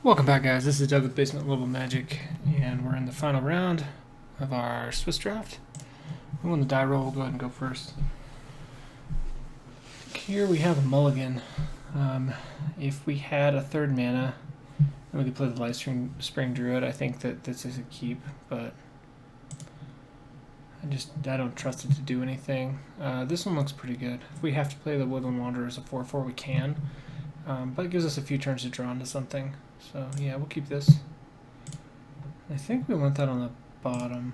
Welcome back, guys. This is Doug with Basement Level Magic, and we're in the final round of our Swiss draft. We won the die roll. We'll go ahead and go first. Here we have a mulligan. If we had a third mana, then we could play the Lightspring Druid. I think that this is a keep, but I don't trust it to do anything. This one looks pretty good. If we have to play the Woodland Wanderer as a 4/4, we can, but it gives us a few turns to draw into something. So yeah, we'll keep this. I think we want that on the bottom.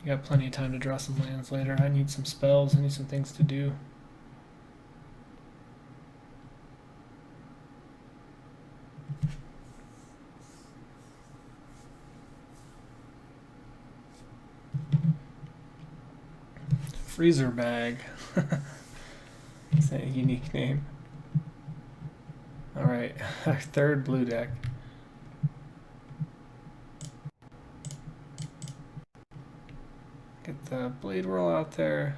We got plenty of time to draw some lands later. I need some spells. I need some things to do. Freezer bag. It's a unique name. Alright, our third blue deck. Get the Blade Whirl out there.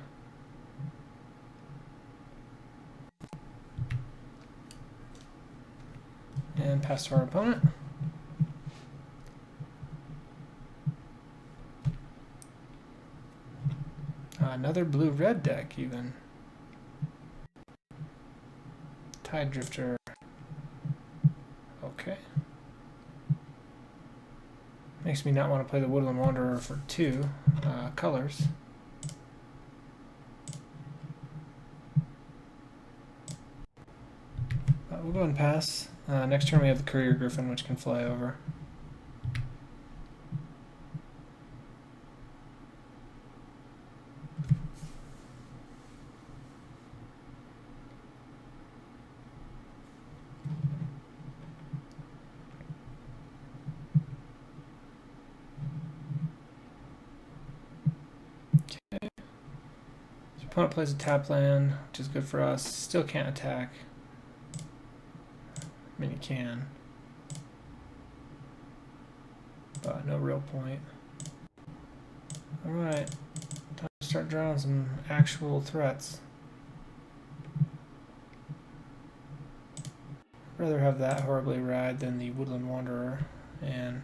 And pass to our opponent. Another blue-red deck, even. Tide Drifter. Okay. Makes me not want to play the Woodland Wanderer for 2 colors. We'll go ahead and pass. Next turn we have the Courier Griffin, which can fly over. Opponent plays a tap land, which is good for us. Still can't attack. I mean, you can, but no real point. Alright, time to start drawing some actual threats. I'd rather have that horribly ride than the Woodland Wanderer. And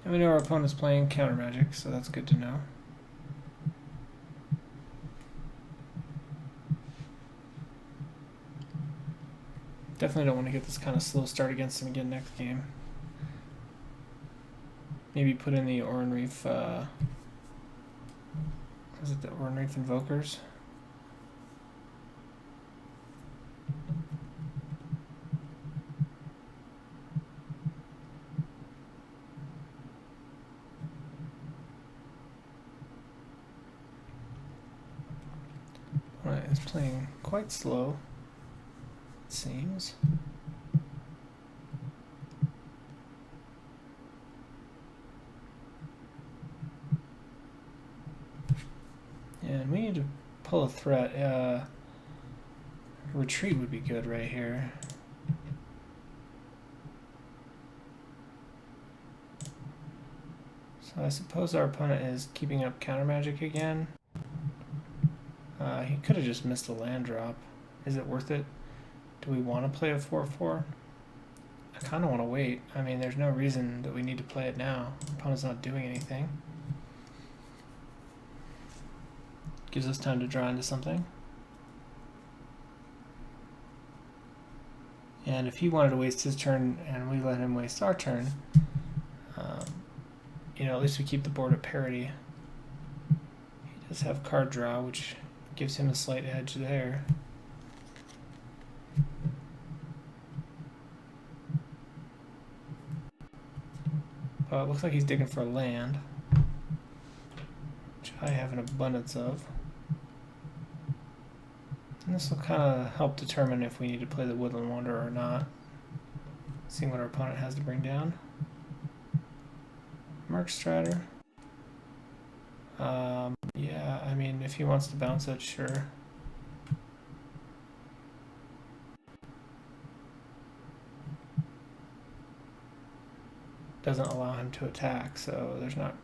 we know our opponent's playing counter magic, so that's good to know. Definitely don't want to get this kind of slow start against him again next game. Maybe put in the Oran-Reef, is it the Oran-Reef Invokers? Alright, it's playing quite slow. Seems. And we need to pull a threat. Retreat would be good right here. So I suppose our opponent is keeping up counter magic again. He could have just missed a land drop. Is it worth it? Do we want to play a 4/4? I kind of want to wait. I mean, there's no reason that we need to play it now. Opponent's not doing anything. Gives us time to draw into something. And if he wanted to waste his turn and we let him waste our turn, you know, at least we keep the board at parity. He does have card draw, which gives him a slight edge there. It looks like he's digging for a land, which I have an abundance of. And this will kind of help determine if we need to play the Woodland Wanderer or not. Seeing what our opponent has to bring down. Merc Strider. Yeah, I mean, if he wants to bounce it, sure. Doesn't allow him to attack, so there's not.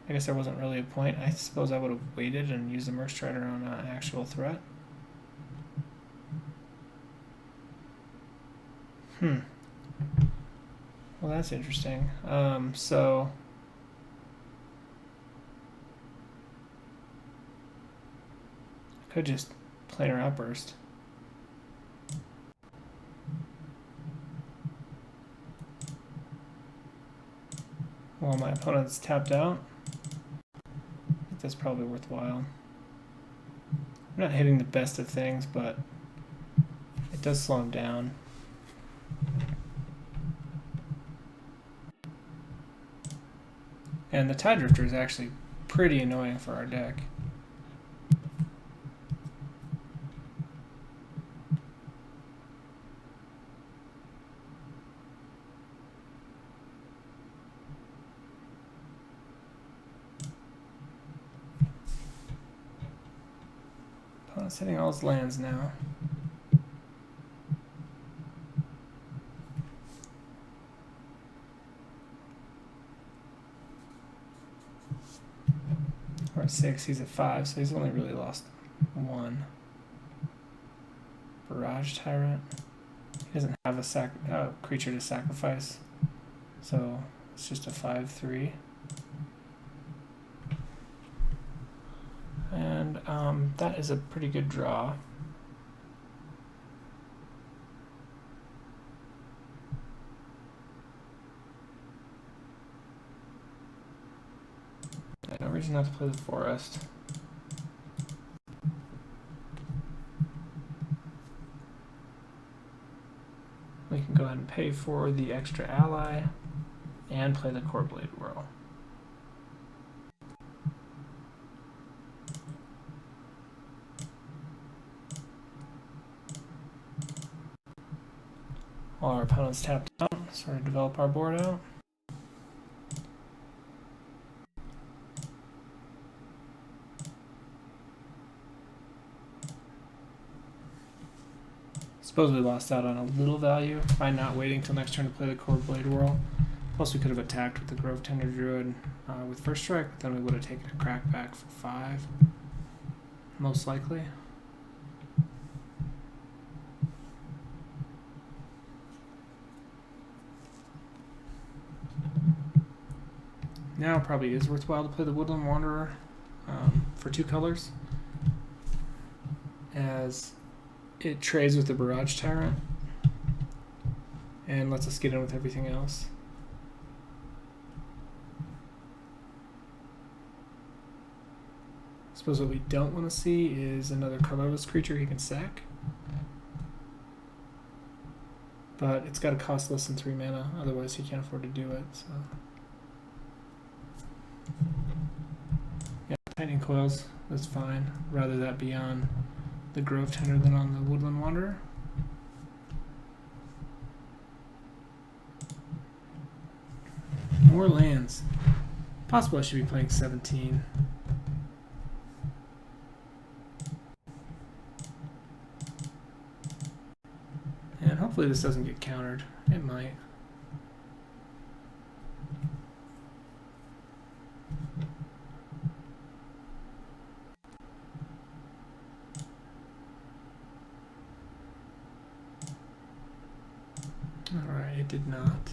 I guess there wasn't really a point. I suppose I would have waited and used the Merc Strider on an actual threat. Well, that's interesting. So I could just planar outburst. While my opponent's tapped out. I think that's probably worthwhile. I'm not hitting the best of things, but it does slow him down. And the Tide Drifter is actually pretty annoying for our deck. Opponent's hitting all his lands now. We're at 6, he's at 5, so he's only really lost 1. Barrage Tyrant. He doesn't have a creature to sacrifice, so it's just a 5/3. And that is a pretty good draw. No reason not to play the Forest. We can go ahead and pay for the extra ally and play the Core Blade Whirl. While our opponent's tapped out, sort of develop our board out. Suppose we lost out on a little value by not waiting till next turn to play the Core Blade Whirl. Plus we could have attacked with the Grove Tender Druid with first strike, then we would have taken a crackback for 5. Most likely. Now it probably is worthwhile to play the Woodland Wanderer for 2 colors, as it trades with the Barrage Tyrant and lets us get in with everything else. I suppose what we don't want to see is another colorless creature he can sack. But it's got to cost less than 3 mana, otherwise he can't afford to do it. So yeah, Tightening Coils, that's fine. Rather that be on the Grove Tender than on the Woodland Wanderer. More lands. Possible I should be playing 17. And hopefully this doesn't get countered. It might. Alright, it did not.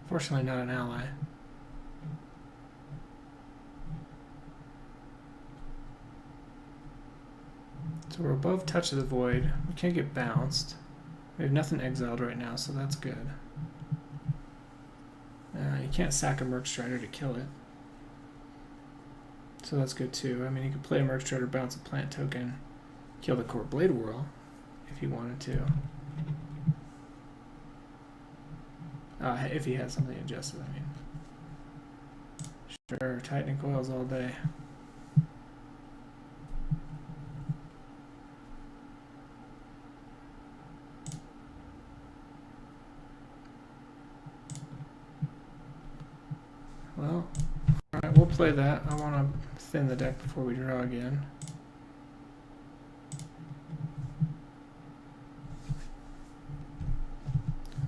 Fortunately not an ally. So we're above Touch of the Void. We can't get bounced. We have nothing exiled right now, so that's good. You can't sack a Merc Strider to kill it. So that's good too. I mean, you could play a Merc Strider, bounce a plant token, kill the Core Blade Whirl if he wanted to. If he has something adjusted, I mean. Sure, Tightening Coils all day. Well, alright, we'll play that. I want to thin the deck before we draw again.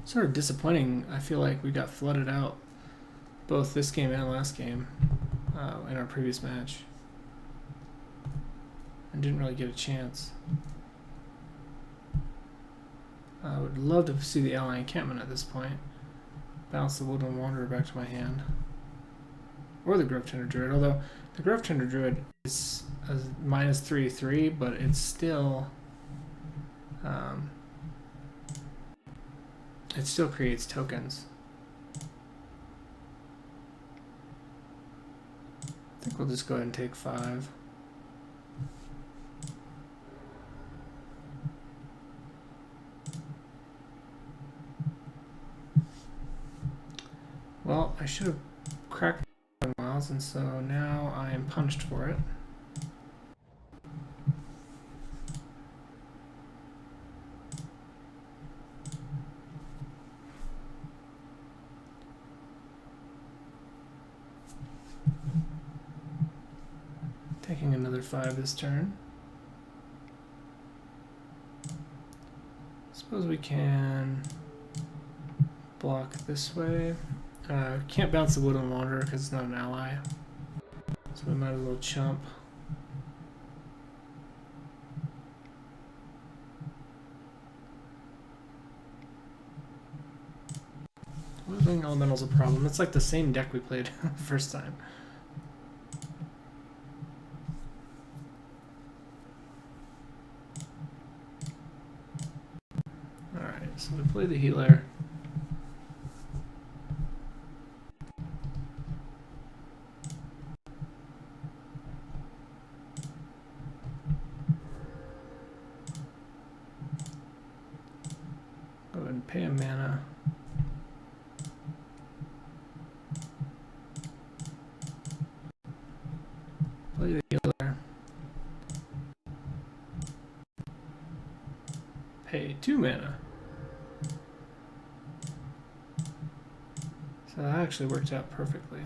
Sort of disappointing. I feel like we got flooded out both this game and last game in our previous match and didn't really get a chance. I would love to see the ally encampment at this point. Bounce the Woodland Wanderer back to my hand. Or the Grove Tender Druid, although the Grove Tender Druid is a -3/3, but it's still... it still creates tokens. I think we'll just go ahead and take 5. Well, I should have cracked 7 miles, and so now I am punished for it. Taking another 5 this turn. Suppose we can block this way. Can't bounce the Woodland Wanderer because it's not an ally. So we might as well chump. Withering Elemental's a problem. It's like the same deck we played the first time. Alright, so we play the healer. Go ahead and pay a mana. Play the healer. Pay 2 mana. So that actually worked out perfectly.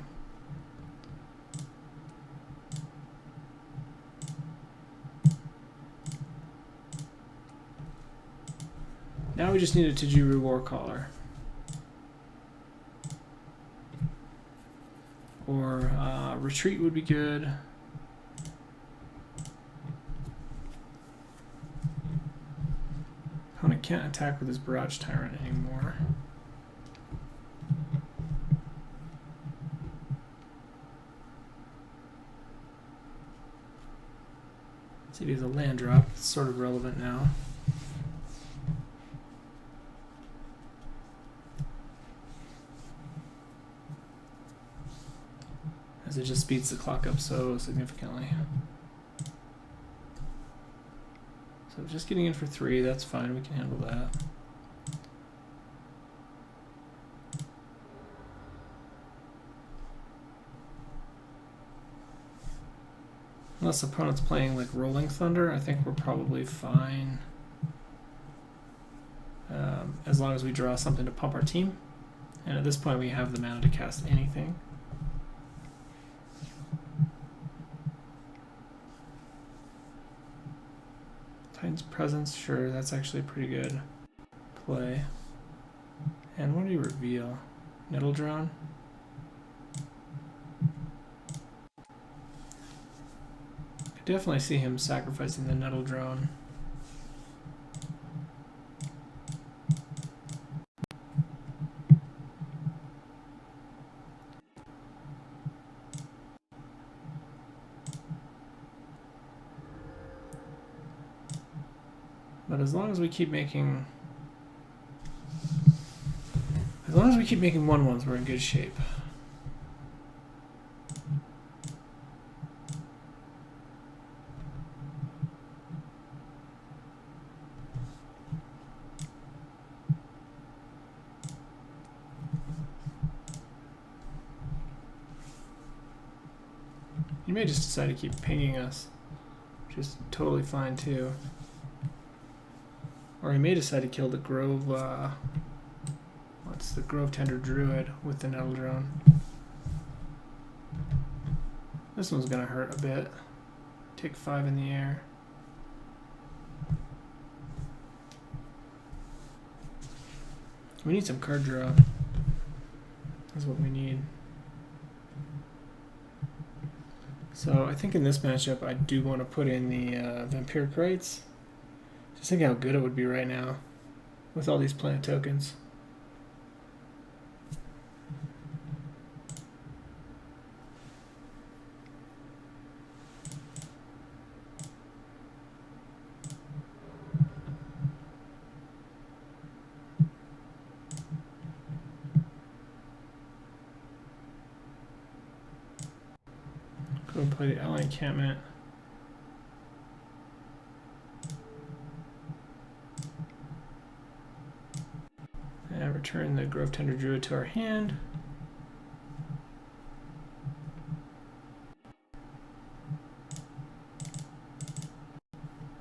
Now we just need a Tajuru Warcaller. Or Retreat would be good. Opponent can't attack with his Barrage Tyrant anymore. See if he has a land drop. It's sort of relevant now. As it just speeds the clock up so significantly. So just getting in for 3, that's fine, we can handle that. Unless the opponent's playing like Rolling Thunder, I think we're probably fine. As long as we draw something to pump our team. And at this point we have the mana to cast anything. Titan's Presence, sure, that's actually a pretty good play. And what do you reveal? Nettle Drone? I definitely see him sacrificing the Nettle Drone. But as long as we keep making 1/1s, we're in good shape. You may just decide to keep pinging us, which is totally fine too. Or he may decide to kill the Grove, what's the Grove Tender Druid with the Nettle Drone. This one's gonna hurt a bit. Take 5 in the air. We need some card draw. That's what we need. So I think in this matchup I do want to put in the Vampiric Rites. Just think how good it would be right now with all these planet tokens. Go and play the ally encampment. And return the Grove Tender Druid to our hand.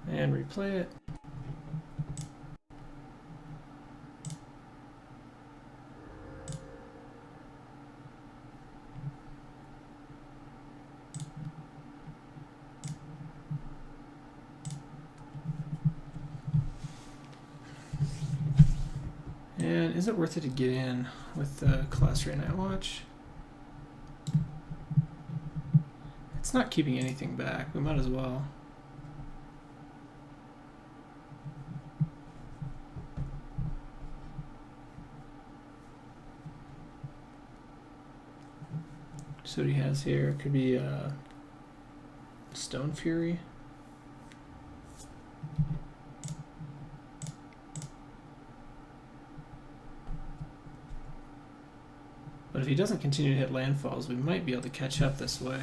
And replay it. And is it worth it to get in with the Class-Ray Night Watch? It's not keeping anything back. We might as well. So what he has here could be Stone Fury. But if he doesn't continue to hit landfalls, we might be able to catch up this way.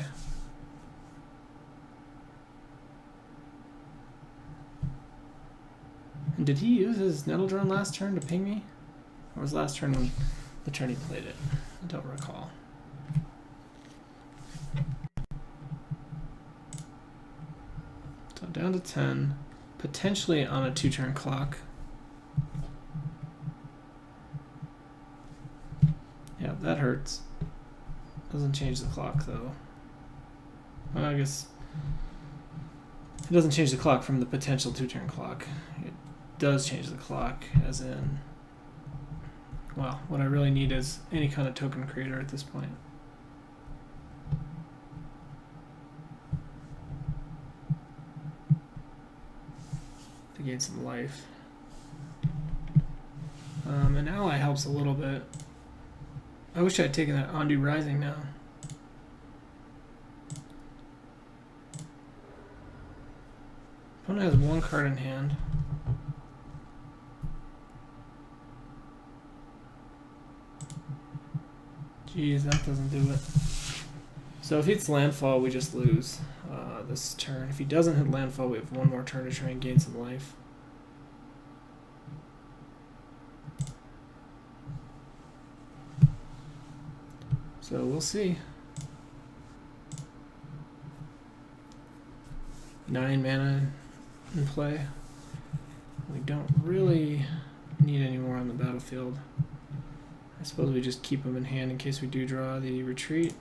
And did he use his Nettle Drone last turn to ping me? Or was last turn when the turn he played it? I don't recall. So down to 10, potentially on a 2-turn clock. Yeah, that hurts. Doesn't change the clock though. Well, I guess it doesn't change the clock from the potential 2-turn clock. It does change the clock, as in, well, what I really need is any kind of token creator at this point. To gain some life. An ally helps a little bit. I wish I'd taken that Ondu Rising now. Opponent has 1 card in hand. Jeez, that doesn't do it. So if he hits landfall, we just lose this turn. If he doesn't hit landfall, we have 1 more turn to try and gain some life. So we'll see. 9 mana in play. We don't really need any more on the battlefield. I suppose we just keep them in hand in case we do draw the retreat.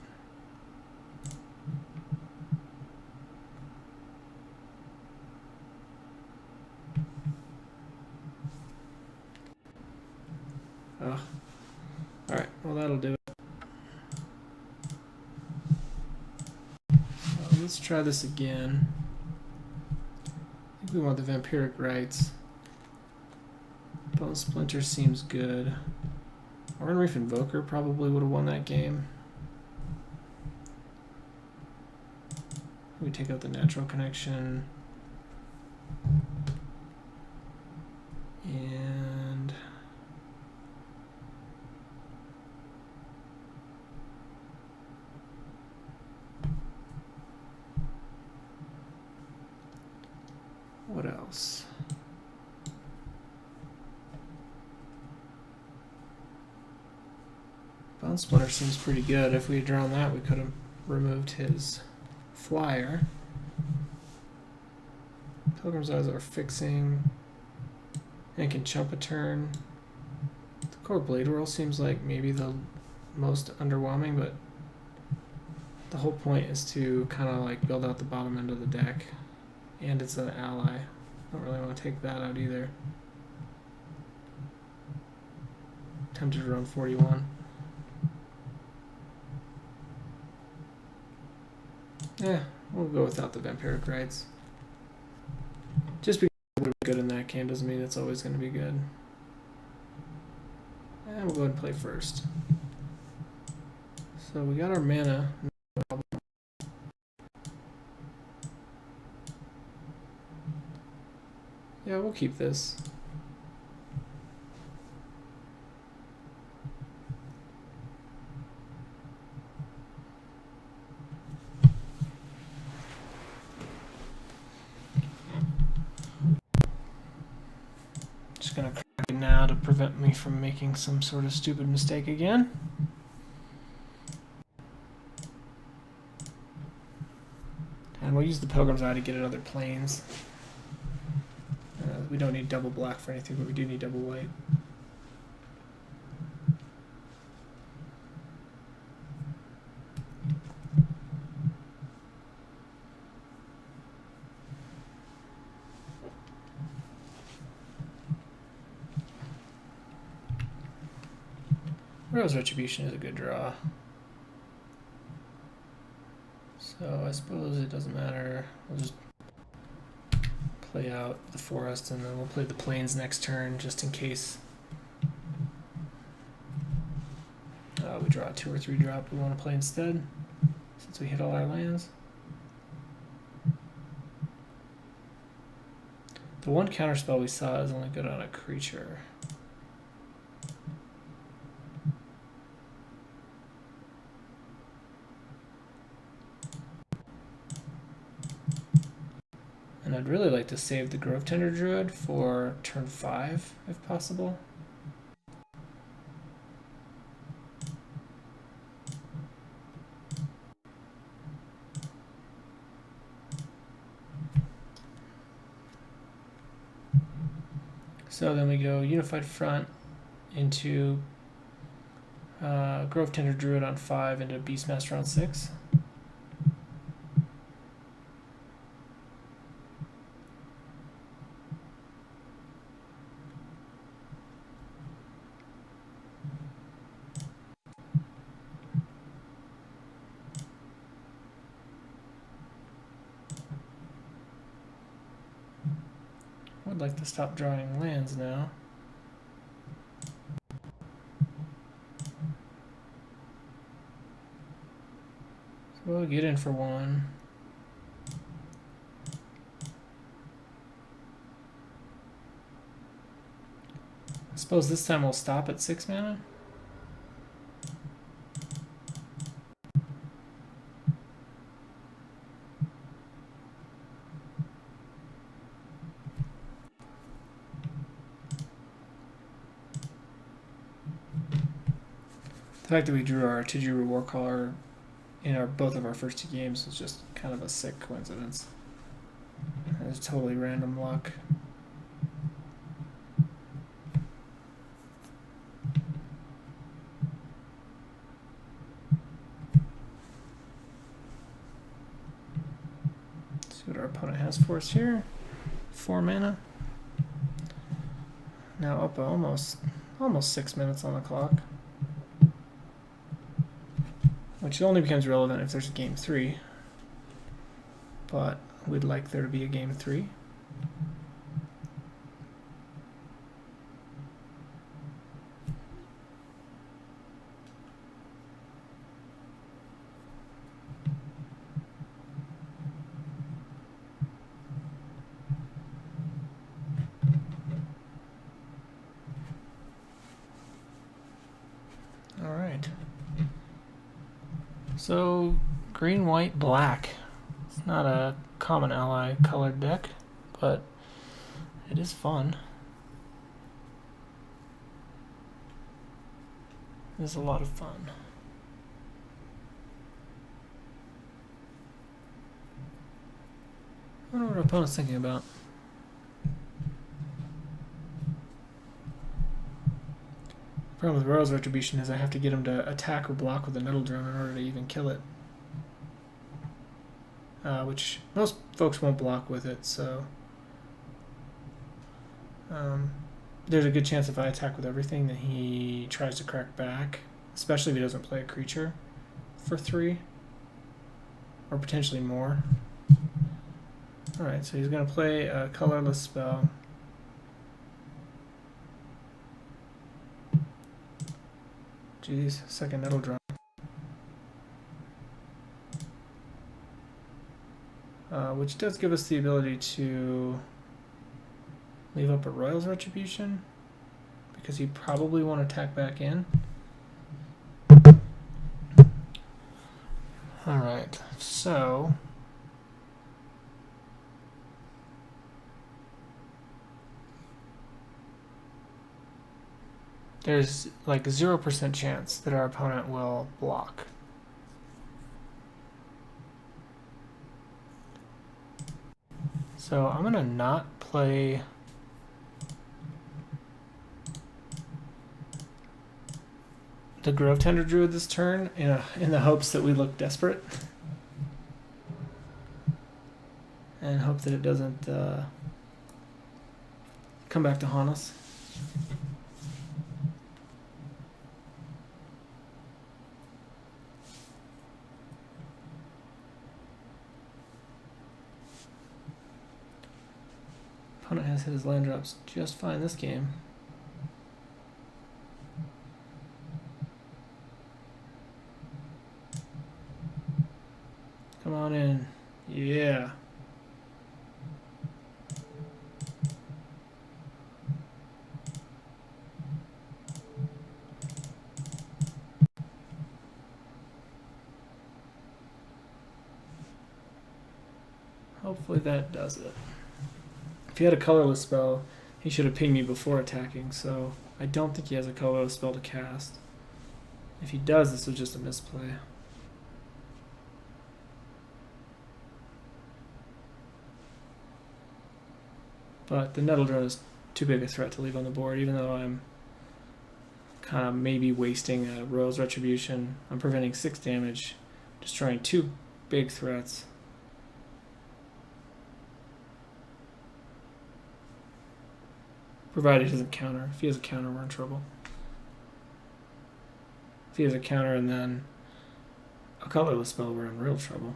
Oh. Alright, well that'll do it. Let's try this again. I think we want the Vampiric Rites. Bone Splinter seems good. Oran Reef Invoker probably would have won that game. We take out the Natural Connection. And what else? Bone Splinter seems pretty good. If we had drawn that, we could have removed his flyer. Pilgrim's Eyes are fixing and can chump a turn. The Core Blade Whirl seems like maybe the most underwhelming, but the whole point is to kind of like build out the bottom end of the deck. And it's an ally. Don't really want to take that out either. Tempted to run 41. Yeah, we'll go without the Vampiric Rites. Just because it would be good in that game doesn't mean it's always going to be good. And we'll go ahead and play first. So we got our mana. Yeah, we'll keep this. Just gonna crack it now to prevent me from making some sort of stupid mistake again. And we'll use the Pilgrim's Eye to get at other planes. We don't need double black for anything, but we do need double white. Rose Retribution is a good draw. So I suppose it doesn't matter. We'll just play out the forest and then we'll play the plains next turn just in case we draw a 2 or 3 drop we want to play instead since we hit all our lands. The one counterspell we saw is only good on a creature. And I'd really like to save the Grove Tender Druid for turn 5, if possible. So then we go Unified Front into Grove Tender Druid on 5 into Beastmaster on 6. I'd like to stop drawing lands now. So we'll get in for 1. I suppose this time we'll stop at 6 mana. The fact that we drew our Tijuru Warcaller in both of our first 2 games was just kind of a sick coincidence. It was totally random luck. See what our opponent has for us here. 4 mana. Now up almost 6 minutes on the clock. Which only becomes relevant if there's a game 3. But we'd like there to be a game 3. All right. So, green, white, black. It's not a common ally colored deck, but it is fun. It is a lot of fun. I wonder what our opponent's thinking about. The problem with Royal's Retribution is I have to get him to attack or block with a Nettle Drone in order to even kill it. Which most folks won't block with it, so there's a good chance if I attack with everything that he tries to crack back, especially if he doesn't play a creature for 3 or potentially more. Alright, so he's going to play a colorless spell. Jeez, second nettle drop. Which does give us the ability to leave up a Royal's Retribution, because he probably won't attack back in. Alright, so there's like 0% chance that our opponent will block. So I'm gonna not play the Grove Tender Druid this turn in the hopes that we look desperate. And hope that it doesn't come back to haunt us. Opponent has hit his land drops just fine this game. Come on in. Yeah. Hopefully that does it. If he had a colorless spell, he should have pinged me before attacking, so I don't think he has a colorless spell to cast. If he does, this was just a misplay. But the Nettle Drone is too big a threat to leave on the board, even though I'm kind of maybe wasting a Royal's Retribution. I'm preventing 6 damage, destroying 2 big threats. Provided he doesn't counter. If he has a counter, we're in trouble. If he has a counter and then a colorless spell, we're in real trouble.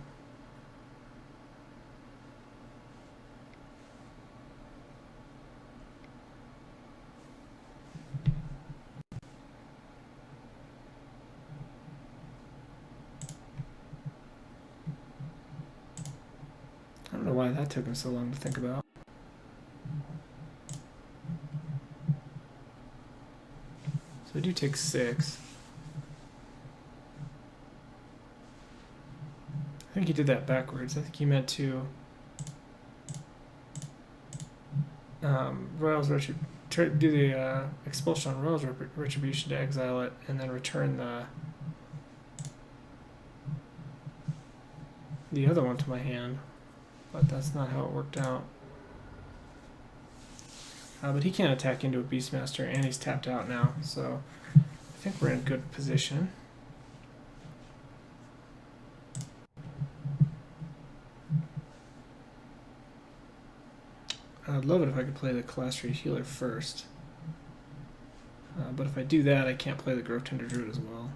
I don't know why that took him so long to think about. So we do take 6. I think he did that backwards. I think he meant to do the expulsion on Royal's Retribution to exile it, and then return the other one to my hand. But that's not how it worked out. But he can't attack into a Beastmaster, and he's tapped out now, so I think we're in good position. I'd love it if I could play the Calastria Healer first. But if I do that, I can't play the Grove Tender Druid as well.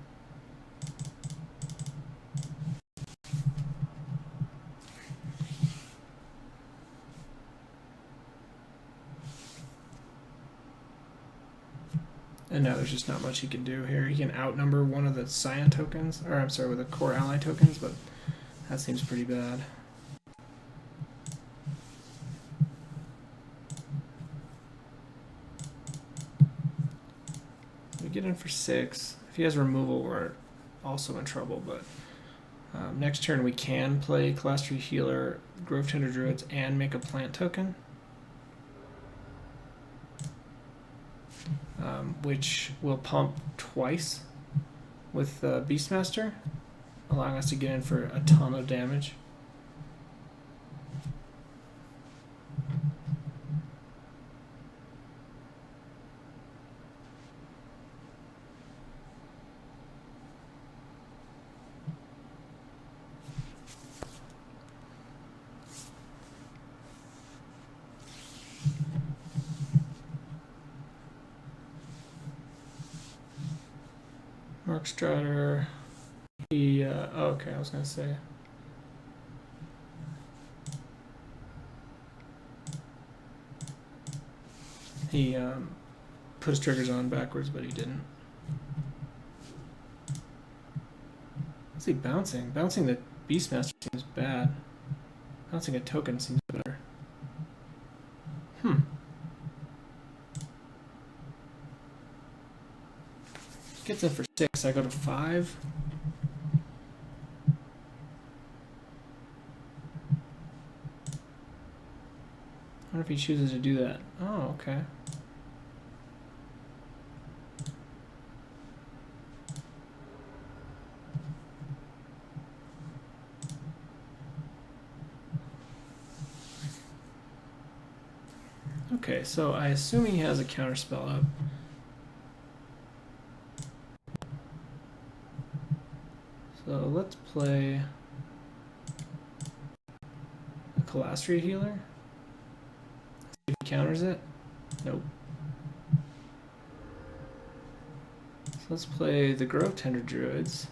And now there's just not much he can do here. He can outnumber one of the Scion tokens, or I'm sorry, with the core ally tokens, but that seems pretty bad. We get in for 6. If he has removal, we're also in trouble, but next turn we can play Calastria Healer, Grove Tender Druids, and make a plant token. Which will pump twice with Beastmaster, allowing us to get in for a ton of damage. Mark Strider, he, oh, okay, I was going to say. He put his triggers on backwards, but he didn't. What's he bouncing? Bouncing the Beastmaster seems bad. Bouncing a token seems better. Gets in for 6. I go to 5. I wonder if he chooses to do that. Oh, okay. Okay, so I assume he has a counterspell up. So let's play a Calastriate Healer. See if he counters it. Nope. So let's play the Grove Tender Druids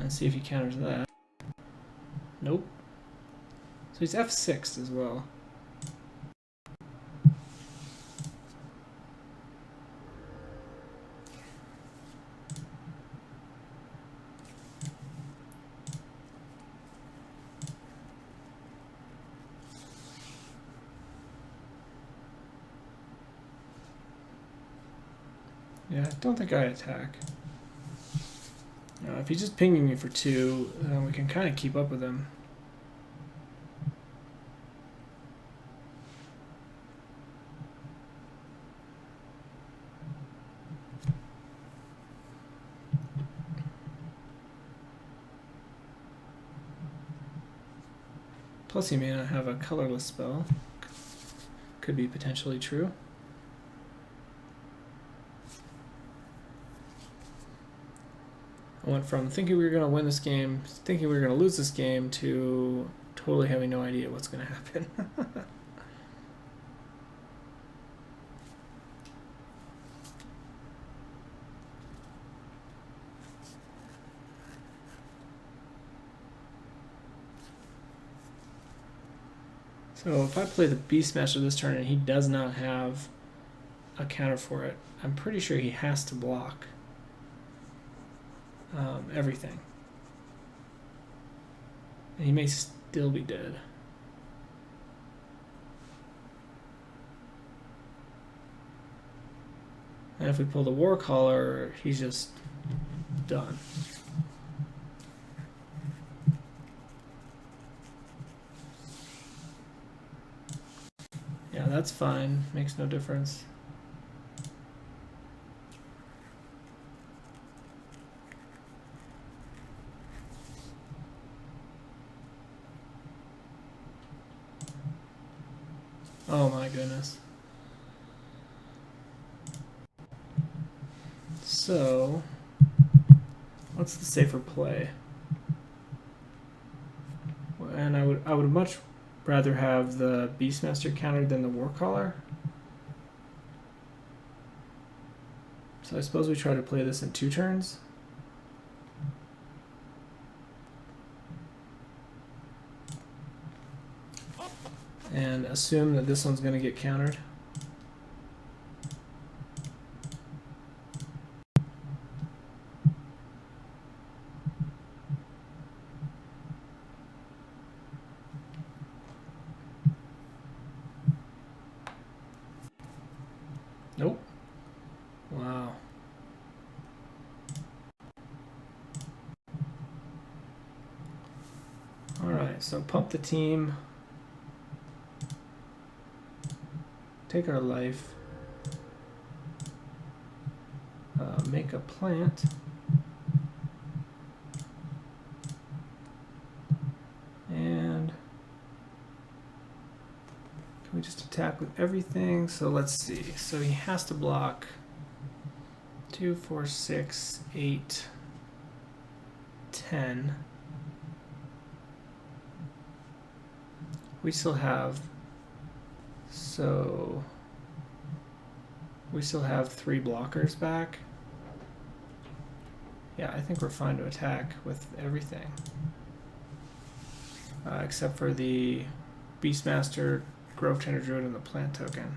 and see if he counters that. Nope. So he's F6 as well. Yeah, I don't think I attack. If he's just pinging me for 2, we can kind of keep up with him. Plus he may not have a colorless spell. Could be potentially true. I went from thinking we were going to win this game, thinking we were going to lose this game, to totally having no idea what's going to happen. So if I play the Beastmaster this turn and he does not have a counter for it, I'm pretty sure he has to block everything. And he may still be dead. And if we pull the Warcaller, he's just done. Yeah, that's fine. Makes no difference. Oh my goodness. So, what's the safer play? And I would much rather have the Beastmaster countered than the Warcaller. So I suppose we try to play this in 2 turns. And assume that this one's going to get countered. Nope. Wow. Alright, so pump the team. Take our life. Make a plant. And can we just attack with everything? So let's see. So he has to block 2, 4, 6, 8, 10. We still have, so we still have 3 blockers back. Yeah, I think we're fine to attack with everything. Except for the Beastmaster, Grove Tender Druid, and the plant token.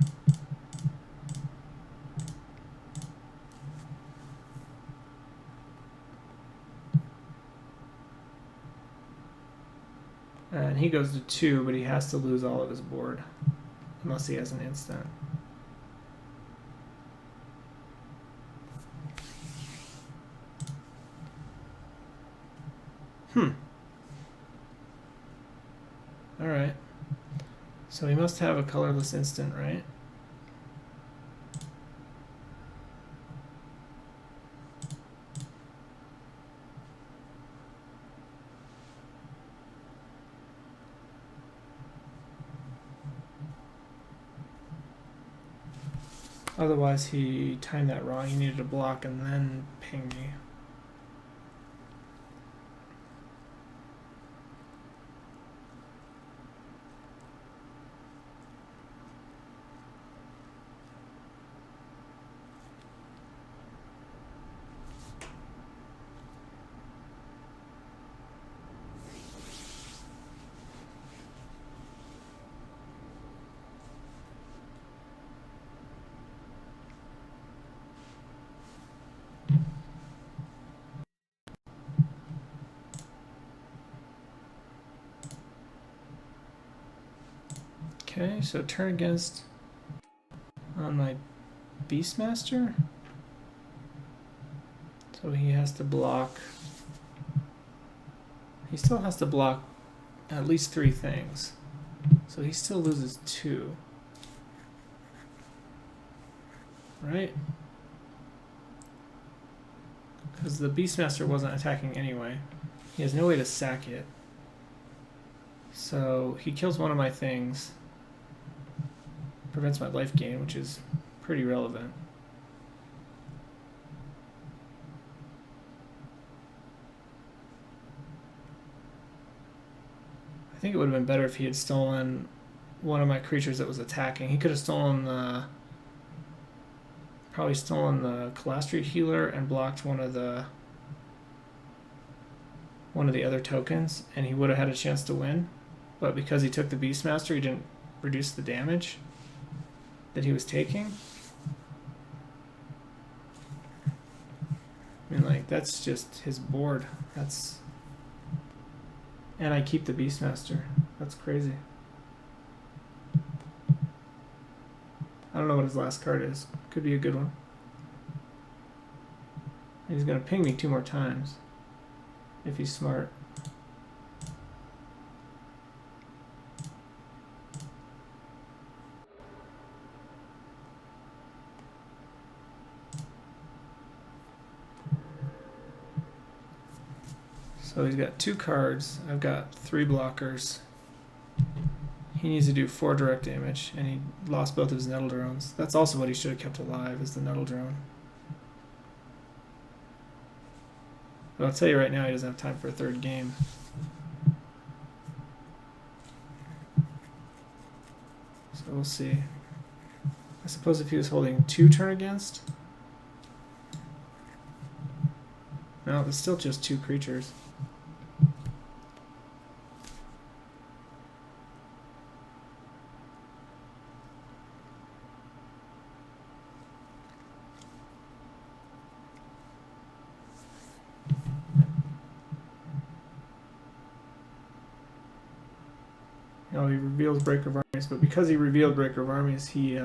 And he goes to 2, but he has to lose all of his board. Unless he has an instant. Alright. So he must have a colorless instant, right? Otherwise, he timed that wrong. He needed to block and then ping me. Okay, so turn against on my Beastmaster. So he has to block. He still has to block at least 3 things. So he still loses 2. Right? Because the Beastmaster wasn't attacking anyway. He has no way to sack it. So he kills one of my things. Prevents my life gain, which is pretty relevant. I think it would have been better if he had stolen one of my creatures that was attacking. He could have stolen the... Probably stolen the Calastri Healer and blocked one of the other tokens, and he would have had a chance to win. But because he took the Beastmaster, he didn't reduce the damage that he was taking. I mean, like, that's just his board. That's... And I keep the Beastmaster. That's crazy. I don't know what his last card is. Could be a good one. He's gonna ping me 2 more times. If he's smart. So he's got 2 cards. I've got 3 blockers. He needs to do 4 direct damage, and he lost both of his Nettle Drones. That's also what he should have kept alive, is the Nettle Drone. But I'll tell you right now, he doesn't have time for a 3rd game. So we'll see. I suppose if he was holding 2 turn against... No, it's still just 2 creatures. Oh, he reveals Breaker of Armies, but because he revealed Breaker of Armies, he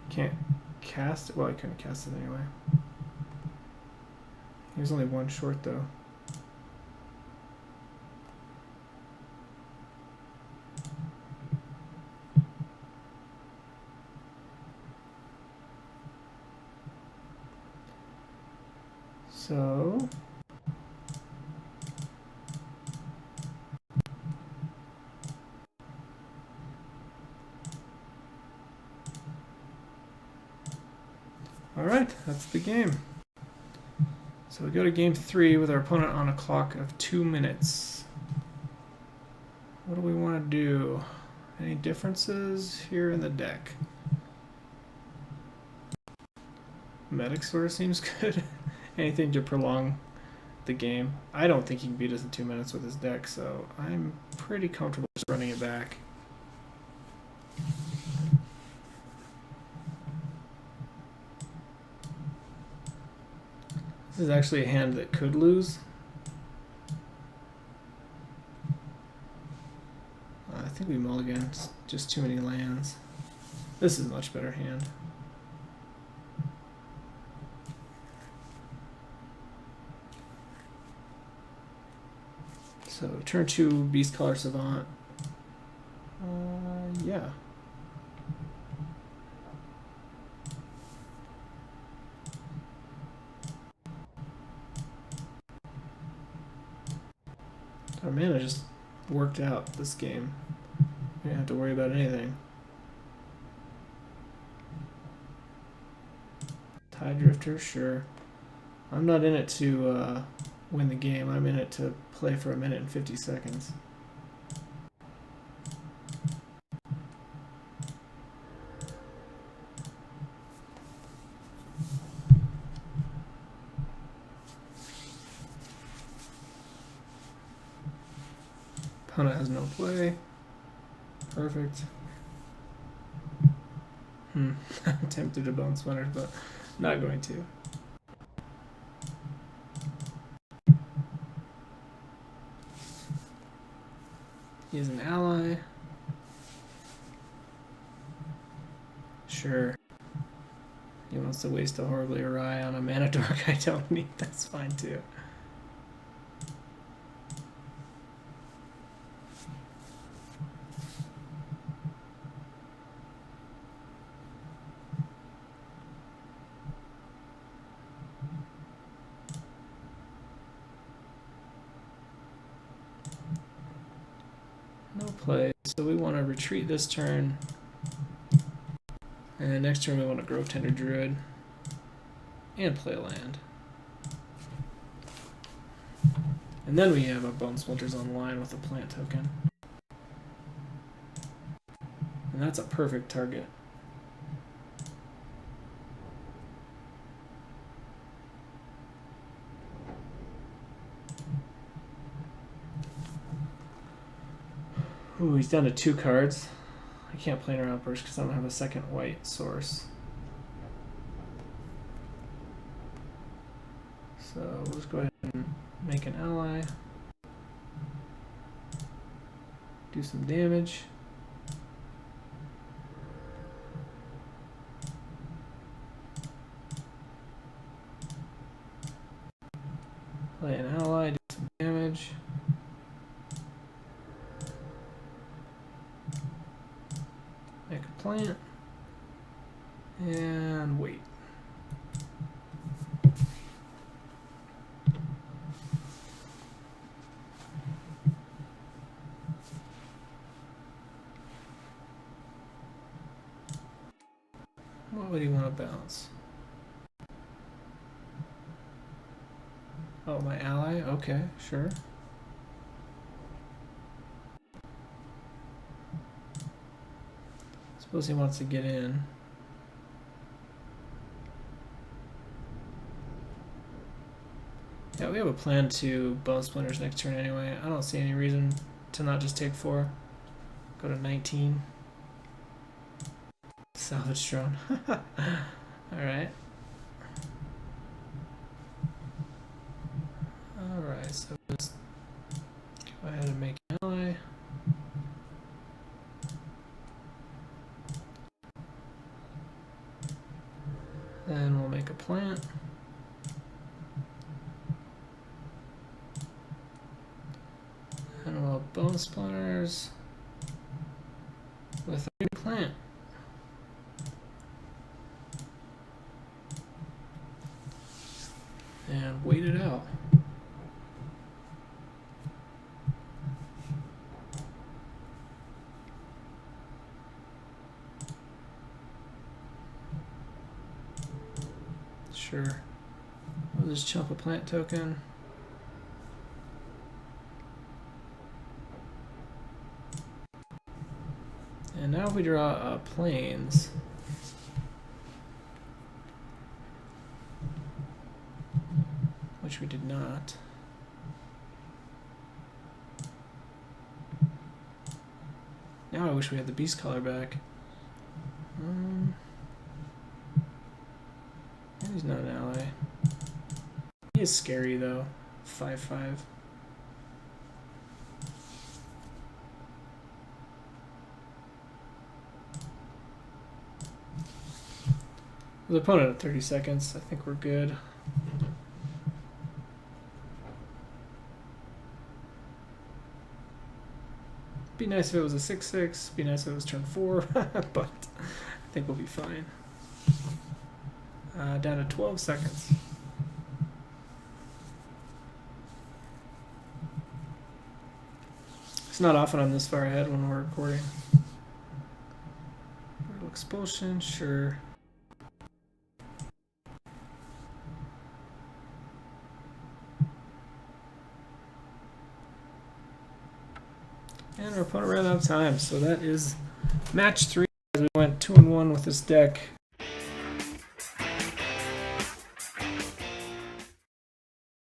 can't cast it. Well, he couldn't cast it anyway. He was only 1 short, though. So... Alright, that's the game. So we go to game 3 with our opponent on a clock of 2 minutes. What do we want to do? Any differences here in the deck? Medic sort of seems good. Anything to prolong the game. I don't think he can beat us in 2 minutes with his deck, so I'm pretty comfortable just running it back. This is actually a hand that could lose. think we mulligan. It's just too many lands. This is a much better hand. So turn 2, Beast Color Savant. Yeah. Our mana just worked out this game. We didn't have to worry about anything. Tide Drifter, sure. I'm not in it to win the game. I'm in it to play for 1 minute and 50 seconds. Opponent has no play. Perfect. I'm tempted to Bone Splinters, but not going to. He is an ally. Sure. He wants to waste a Horribly Awry on a mana dork I don't need. That's fine too. No play, so we want to retreat this turn. And next turn we want to Grove Tender Druid. And play a land. And then we have our Bone Splinters online with a plant token. And that's a perfect target. Ooh, he's down to 2 cards. I can't play an Outburst because I don't have a second white source. So we'll just go ahead and make an ally. Do some damage. Play an ally, do some damage. Make a plant. And wait. What would he want to bounce? Oh, my ally? Okay, sure. Suppose he wants to get in. Yeah, we have a plan to Bone Splinters next turn anyway. I don't see any reason to not just take 4. Go to 19. Salvage Drone. Alright. Alright, so just go ahead and make an ally. Then we'll make a plant. And we'll Bone Splinters with a new plant. And wait it out. Sure. We'll just chump a plant token. And now if we draw planes, which we did not. Now I wish we had the Beast Color back. He's not an ally. He is scary though. 5/5. The opponent at 30 seconds. I think we're good. Be nice if it was a 6-6. Be nice if it was turn 4, but I think we'll be fine. Down to 12 seconds. It's not often I'm this far ahead when we're recording. Brutal expulsion, sure. And our opponent ran out of time, so that is match 3 as we went 2-1 with this deck.